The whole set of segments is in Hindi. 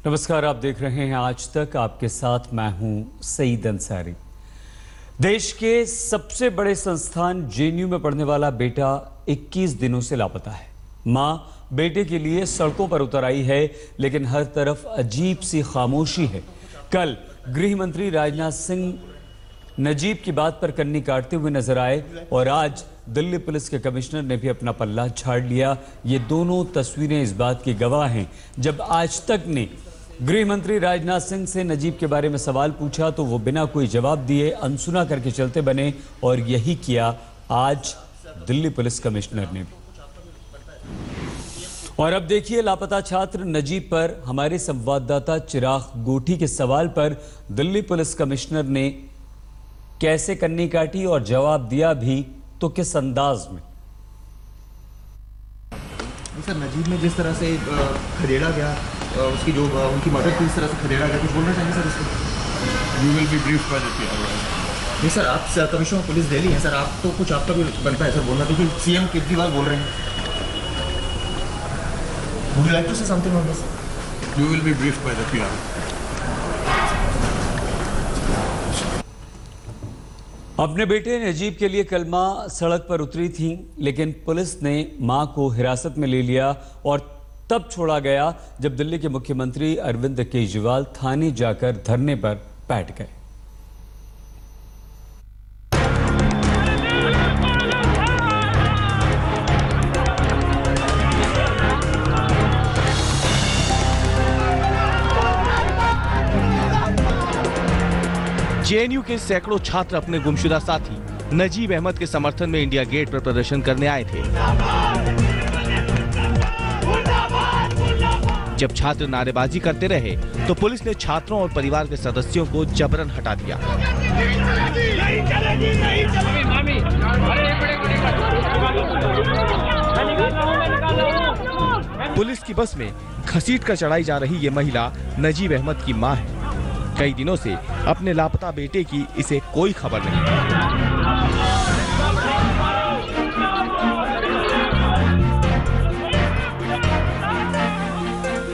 नमस्कार, आप देख रहे हैं आज तक। आपके साथ मैं हूं सईद अंसारी। देश के सबसे बड़े संस्थान जेएनयू में पढ़ने वाला बेटा 21 दिनों से लापता है। मां बेटे के लिए सड़कों पर उतर आई है, लेकिन हर तरफ अजीब सी खामोशी है। कल गृह मंत्री राजनाथ सिंह नजीब की बात पर कन्नी काटते हुए नजर आए और आज दिल्ली पुलिस के कमिश्नर ने भी अपना पल्ला झाड़ लिया। ये दोनों तस्वीरें इस बात की गवाह हैं। जब आज तक ने गृह मंत्री राजनाथ सिंह से नजीब के बारे में सवाल पूछा तो वो बिना कोई जवाब दिए अनसुना करके चलते बने, और यही किया आज दिल्ली पुलिस कमिश्नर ने भी। और अब देखिए, लापता छात्र नजीब पर हमारे संवाददाता चिराग गोठी के सवाल पर दिल्ली पुलिस कमिश्नर ने कैसे कन्नी काटी और जवाब दिया भी तो किस अंदाज में। सर, नजीब में जिस तरह से खदेड़ा गया, उसकी जो उनकी मदद की, इस तरह से खदेड़ा गया, कुछ बोलना चाहिए सर इसमें? You will be brief by the PR. नहीं सर, आप कमिश्नर ऑफ पुलिस दिल्ली हैं सर, आप तो कुछ आपका भी बनता है सर बोलना, क्योंकि सीएम केजरीवाल बोल रहे हैं। Would you like to say something on this? You will be brief by the PR. अपने बेटे नजीब के लिए कल मां सड़क पर उतरी थी, लेकिन पुलिस ने मां को हिरासत में ले लिया और तब छोड़ा गया जब दिल्ली के मुख्यमंत्री अरविंद केजरीवाल थाने जाकर धरने पर बैठ गए। जेएनयू के सैकड़ों छात्र अपने गुमशुदा साथी नजीब अहमद के समर्थन में इंडिया गेट पर प्रदर्शन करने आए थे। जब छात्र नारेबाजी करते रहे तो पुलिस ने छात्रों और परिवार के सदस्यों को जबरन हटा दिया। पुलिस की बस में घसीट कर चढ़ाई जा रही ये महिला नजीब अहमद की मां है। कई दिनों से अपने लापता बेटे की इसे कोई खबर नहीं।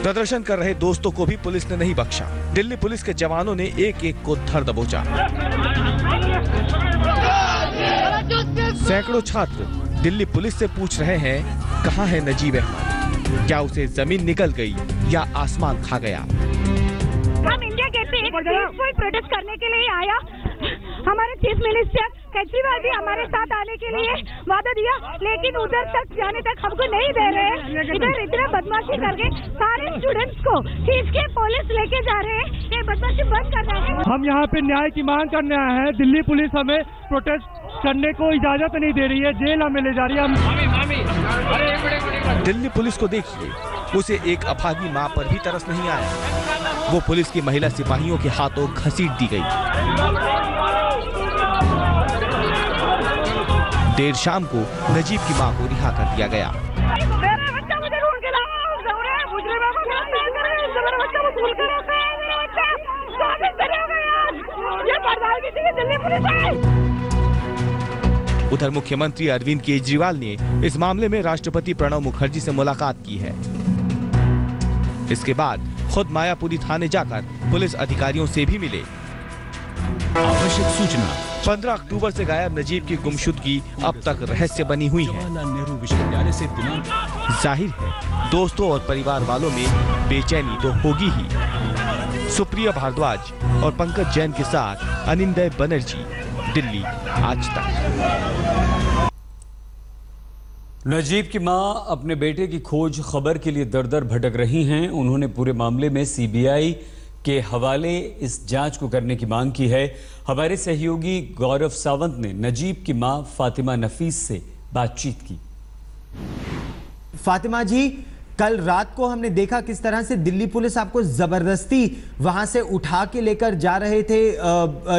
प्रदर्शन कर रहे दोस्तों को भी पुलिस ने नहीं बख्शा। दिल्ली पुलिस के जवानों ने एक एक को धर दबोचा। सैकड़ों छात्र दिल्ली पुलिस से पूछ रहे हैं, कहां है नजीब अहमद? क्या उसे जमीन निकल गई या आसमान खा गया? हम इंडिया गेट पे एक पीसफुल प्रोटेस्ट करने के लिए आया। हमारे चीफ मिनिस्टर केजरीवाल भी हमारे साथ आने के लिए वादा दिया, लेकिन उधर तक जाने तक हमको नहीं दे रहे। इधर इतना बदमाशी करके सारे स्टूडेंट्स को खींच के पुलिस लेके जा रहे हैं। ये बदमाशी बंद कर रहे हैं। हम यहाँ पे न्याय की मांग करने आए हैं। दिल्ली पुलिस हमें प्रोटेस्ट करने को इजाजत नहीं दे रही है, जेल हमें ले जा रही है। दिल्ली पुलिस को देखिए, उसे एक अभागी मां पर भी तरस नहीं आया। वो पुलिस की महिला सिपाहियों के हाथों घसीट दी गई। देर शाम को नजीब की मां को रिहा कर दिया गया। उधर मुख्यमंत्री अरविंद केजरीवाल ने इस मामले में राष्ट्रपति प्रणब मुखर्जी से मुलाकात की है। इसके बाद खुद मायापुरी थाने जाकर पुलिस अधिकारियों से भी मिले। आवश्यक सूचना। 15 अक्टूबर से गायब नजीब की गुमशुदगी अब तक रहस्य बनी हुई है। नेहरू विश्वविद्यालय से जाहिर है दोस्तों और परिवार वालों में बेचैनी तो होगी ही। सुप्रिया भारद्वाज और पंकज जैन के साथ अनिंदय बनर्जी, दिल्ली आज तक। नजीब की मां अपने बेटे की खोज खबर के लिए दर दर भटक रही हैं। उन्होंने पूरे मामले में सीबीआई के हवाले इस जांच को करने की मांग की है। हमारे सहयोगी गौरव सावंत ने नजीब की मां फातिमा नफीस से बातचीत की। फातिमा जी, कल रात को हमने देखा किस तरह से दिल्ली पुलिस आपको जबरदस्ती वहां से उठा के लेकर जा रहे थे।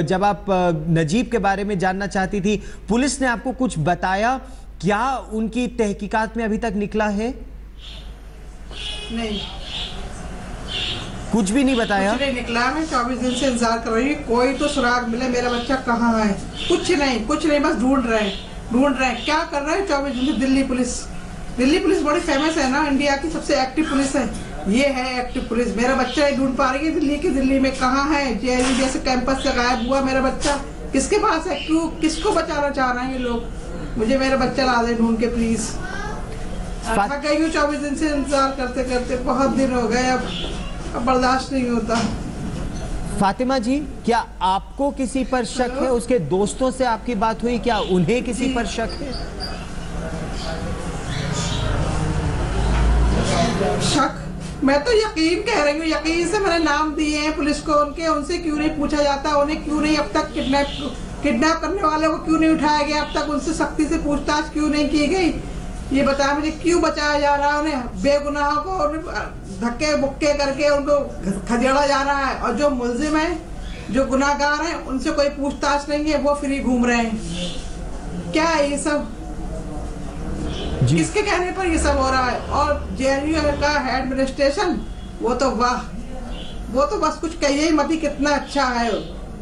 जब आप नजीब के बारे में जानना चाहती थी, पुलिस ने आपको कुछ बताया? क्या उनकी तहकीकात में अभी तक निकला है? नहीं, कुछ भी नहीं बताया। कुछ नहीं निकला। मैं 24 दिन से इंतजार कर रही हूँ, कोई तो सुराग मिले, मेरा बच्चा कहाँ है। कुछ नहीं, बस ढूंढ रहे हैं। क्या कर रहे हैं 24 दिन से दिल्ली पुलिस बड़ी फेमस है ना, इंडिया की सबसे एक्टिव पुलिस है। ये है एक्टिव पुलिस। मेरा बच्चा ही ढूंढ पा रही है दिल्ली में कहाँ है। जेएनयू जैसे कैंपस से गायब हुआ मेरा बच्चा, किसके पास है? क्यों, किसको बचाना चाह रहे हैं ये लोग? मुझे मेरा बच्चा ला दे ढूंढ के प्लीज। थक गई हूँ 24 दिन से इंतजार करते करते, बहुत दिन हो गए, अब बर्दाश्त नहीं होता। फातिमा जी, क्या आपको किसी पर शक है? उसके दोस्तों से आपकी बात हुई, क्या उन्हें किसी पर शक है? शक? मैं तो यकीन कह रही हूँ, यकीन से मैंने नाम दिए हैं पुलिस को उनके, उनसे क्यों नहीं पूछा जाता? उन्हें क्यों नहीं अब तक किडनैप करने वाले को क्यों नहीं उठाया गया? अब तक उनसे सख्ती से पूछताछ क्यों नहीं की गई? ये बताया मुझे, क्यों बचाया जा रहा है उन्हें? बेगुनाहों को धक्के बुक्के करके उनको खदेड़ा जा रहा है, और जो मुल्जिम है, जो गुनाहगार हैं, उनसे कोई पूछताछ नहीं है, वो फ्री घूम रहे हैं। क्या है ये सब? किसके कहने पर ये सब हो रहा है? और जेएनयू का एडमिनिस्ट्रेशन, वो तो वाह, वो तो बस कुछ कहिए ही मत, कितना अच्छा है।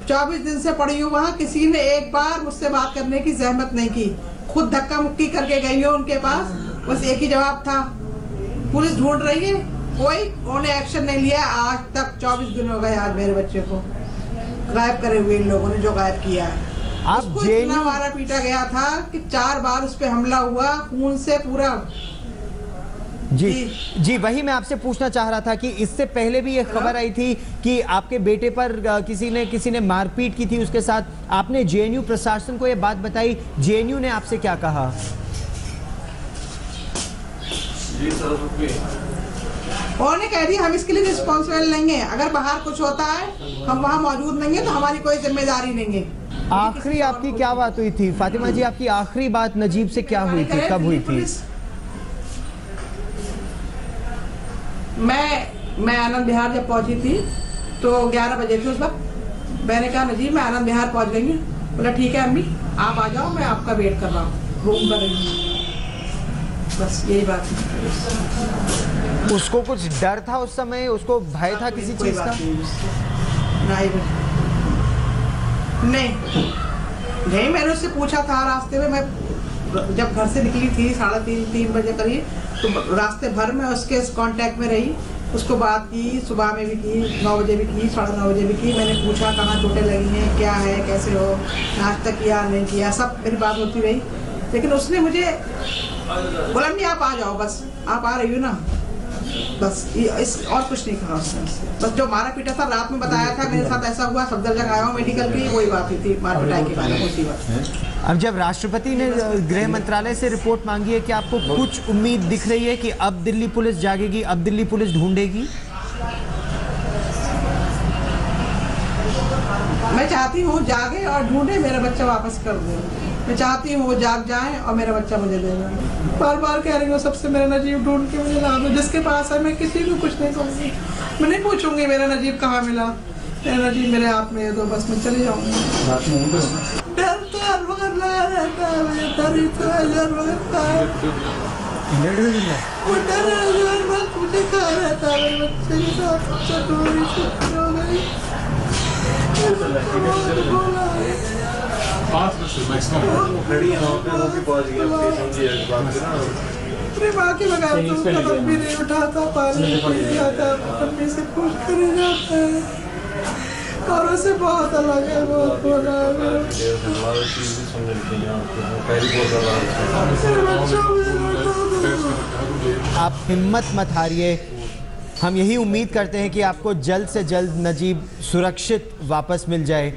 24 दिन से पड़ी हूँ वहाँ, किसी ने एक बार मुझसे बात करने की जहमत नहीं की। खुद धक्का मुक्की करके गई हो उनके पास, बस एक ही जवाब था, पुलिस ढूंढ रही है, उन्होंने एक्शन नहीं लिया आज तक। 24 दिन हो गए आज मेरे बच्चे को गायब करे हुए इन लोगों ने, जो गायब किया है। आप इतना मारा पीटा गया था कि 4 बार उस पे हमला हुआ, खून से पूरा। जी, वही मैं आपसे पूछना चाह रहा था कि इससे पहले भी ये खबर आई थी कि आपके बेटे पर किसी ने मारपीट की थी उसके साथ। आपने जेएनयू प्रशासन को ये बात बताई, जेएनयू ने आपसे क्या कहा? उन्होंने कह दिया हम इसके लिए रिस्पॉन्सिबल नहीं है, अगर बाहर कुछ होता है, हम वहाँ मौजूद नहीं है, तो हमारी कोई जिम्मेदारी नहीं है। आखिरी आपकी क्या बात हुई थी फातिमा जी? आपकी आखिरी बात नजीब से क्या हुई थी, कब हुई थी? मैं आनंद विहार जब पहुंची थी तो 11 बजे थी उस वक्त। मैंने कहा नजीब मैं आनंद विहार पहुंच गई हूँ। बोला ठीक है अम्मी, आप आ जाओ, मैं आपका वेट कर रहा हूँ, रूम पर रही हूँ। बस यही बात है। उसको कुछ डर था उस समय? उसको भय था किसी चीज का? नहीं, मैंने उससे पूछा था रास्ते में, मैं जब घर से निकली थी 3:30 बजे करीब, तो रास्ते भर में उसके कांटेक्ट में रही, उसको बात की, सुबह में भी की, 9 बजे भी की, 9:30 बजे भी की। मैंने पूछा कहाँ चोटें लगी हैं, क्या है, कैसे हो, नाश्ता किया नहीं किया, सब मेरी बात होती रही। लेकिन उसने मुझे बोला नहीं आप आ जाओ, बस आप आ रही हो ना, बस इस और कुछ नहीं कहा उसने। बस जो मारा पीटा था रात में बताया था, मेरे साथ ऐसा हुआ, सफदरजंग आया हूँ मेडिकल की, वही बात हुई थी मार पिटाई के बारे में, उसी बात। अब जब राष्ट्रपति ने गृह मंत्रालय से रिपोर्ट मांगी है, कि आपको कुछ उम्मीद दिख रही है कि अब दिल्ली पुलिस जागेगी, अब दिल्ली पुलिस ढूंढेगी? मैं चाहती हूँ जागे और ढूंढे, मेरा बच्चा वापस कर दे। मैं चाहती हूँ वो जाग जाए और मेरा बच्चा मुझे दे दे। बार बार कह रही हूँ सबसे, मेरा नजीब ढूंढ के मुझे ला दो। जिसके पास है मैं किसी को कुछ नहीं कहूँगी, मैं नहीं पूछूंगी मेरा नजीब कहाँ मिला, मेरा नजीब मेरे हाथ में दो, बस मैं चली जाऊँगी। डर तो हर वक्त लगा रहता है मुझे, डर ही तो हर वक्त है, वो डर हर वक्त मुझे खा रहता है। मेरे बच्चे के साथ चटोरी छुट्टी हो गई, अपनी माँ के बगैर तो कदम भी नहीं उठाता, पानी नहीं आता, मम्मी से पूछ कर ही जाता है, और उसे बहुत अलग है, बहुत बोला है। आप हिम्मत मत हारिए, हम यही उम्मीद करते हैं कि आपको जल्द से जल्द नजीब सुरक्षित वापस मिल जाए।